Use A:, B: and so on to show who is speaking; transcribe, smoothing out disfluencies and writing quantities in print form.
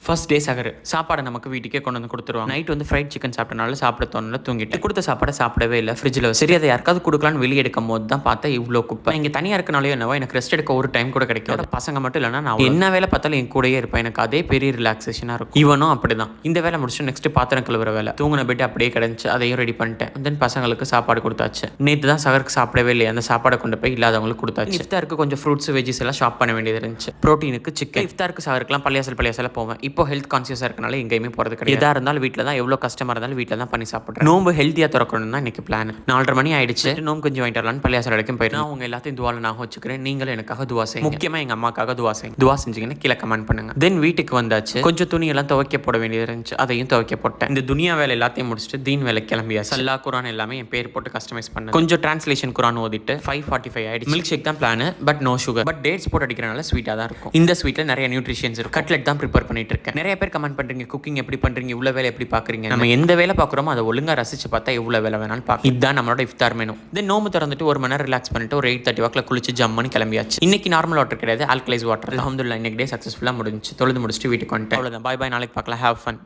A: First day சகர் சாப்பாடை நமக்கு வீட்டுக்கே கொண்டு வந்து கொடுத்துருவாங்க. நைட் வந்து ஃப்ரைட் சிக்கன் சாப்பிட்டனால சாப்பிட தோணல, தூங்கிட்டு கொடுத்த சாப்பாடை சாப்பிடவே இல்லை, ஃப்ரிட்ஜில் சரி அதை யாருக்காவது கொடுக்கலான்னு வெளியே எடுக்கும் போது தான் பார்த்தா இவ்வளோ குப்பை. இங்கே தனியாக இருக்கனாலே என்னவோ எனக்கு ரெஸ்ட் எடுக்க ஒரு டைம் கூட கிடைக்காது. பசங்க மட்டும் இல்லைனா நான் என்ன வேலை பார்த்தாலும் என் கூடயே இருப்பேன். எனக்கு அதே பெரிய ரிலாக்ஸேஷனாக இருக்கும். இவனும் அப்படிதான். இந்த வேலை முடிச்சுட்டு நெக்ஸ்ட் பாத்திரம் கழுவுற வேலை. தூங்கின பெட் அப்படியே கிடந்துச்சு, அதையும் ரெடி பண்ணிட்டேன். தென் பசங்களுக்கு சாப்பாடு கொடுத்தாச்சு. நேற்று தான் சகருக்கு சாப்பிடவே இல்லையா, அந்த சாப்பாடை கொண்டு போய் இல்லாதவங்களுக்கு கொடுத்தாச்சு. இஃப்தாருக்கு கொஞ்சம் ஃப்ரூட்ஸ் வெஜிஸ் எல்லாம் ஷாப் பண்ண வேண்டியது இருந்துச்சு. ப்ரோட்டீனுக்கு சிக்கன். இஃப்தாருக்கு சகருக்குலாம் பள்ளியாசல் போவேன். இப்போ ஹெல்த் கான்சியஸாக இருக்கனால எங்கேயுமே போகிறது கிடையாது. எதாக இருந்தாலும் வீட்டில் தான், எவ்வளோ கஷ்டமாக இருந்தாலும் வீட்டில் தான் பண்ணி சாப்பிட்றேன். நோம்பு ஹெல்த்தியாக திறக்கணும் தான் இன்னைக்கு பிளான். 4:30 மணி ஆயிடுச்சு. நோம்பு கொஞ்சம் வாங்கிட்டு வரலான்னு பள்ளியாசல் வரைக்கும் போயிட்டு அவங்க எல்லாத்தையும் துவால நான் வச்சுக்கிறேன். நீங்களும் எனக்காக துவா செய்யுங்க. முக்கியமாக எங்கள் அம்மாக்காக துவா செய்யுங்க. துவா செஞ்சீங்கன்னா கீழே கமெண்ட் பண்ணுங்க. தென் வீட்டுக்கு வந்தாச்சு. கொஞ்சம் துணி எல்லாம் துவைக்க போட வேண்டியது இருந்துச்சு, அதையும் துவைக்க போட்டேன். இந்த துனியா வேலை எல்லாத்தையும் முடிச்சுட்டு தீன் வேலை கிளம்பியாச்சு. எல்லா குரான் எல்லாமே என் பேர் போட்டு கஸ்டமைஸ் பண்ணேன். கொஞ்சம் டிரான்ஸ்லேஷன் குரான் ஓதிட்டு 5:45 ஆயிடுச்சு. மில்க் ஷேக் தான் plan, but no sugar. But dates போட்டு அடிக்கிறனால ஸ்வீட்டாக தான் இருக்கும். இந்த ஸ்வீட்டில் நிறைய நியூட்ரிஷன்ஸ் இருக்கும். கட்லெட் தான் ப்ரிப்பேர் பண்ணிட்டு இருக்கேன். நிறைய பேர் கமெண்ட் பண்றீங்க, குக்கிங் எப்படி பண்றீங்க, இவ்வளவு வேலை எப்படி பாக்குறீங்க. நம்ம எந்த வேலை பார்க்குறோமோ அதை ஒழுங்கா ரசிச்சு பார்த்தா எவ்வளவு வேலை வேணாலும் பார்க்கலாம். இதுதான் நம்மளோட இஃப்தார் மெனு. தென் நோம்பு திறந்துட்டு 1 மணி நேரம் ரிலாக்ஸ் பண்ணிட்டு ஒரு 8:30 வாக்கில் குளிச்சு ஜம்முன்னு கிளம்பியாச்சு. இன்னைக்கு நார்மல் வாட்டர் கிடையாது, ஆல்கலைஸ் வாட்டர். அல்ஹம்துலில்லாஹ் இன்னைக்கு டே சக்ஸஸ்ஃபுல்லாக முடிஞ்சு. தொழுது முடிச்சுட்டு வீட்டுக்கு வந்துட்டேன். அவ்வளோதான். பாய் பாய். நாளைக்கு பார்க்கலாம். Have fun.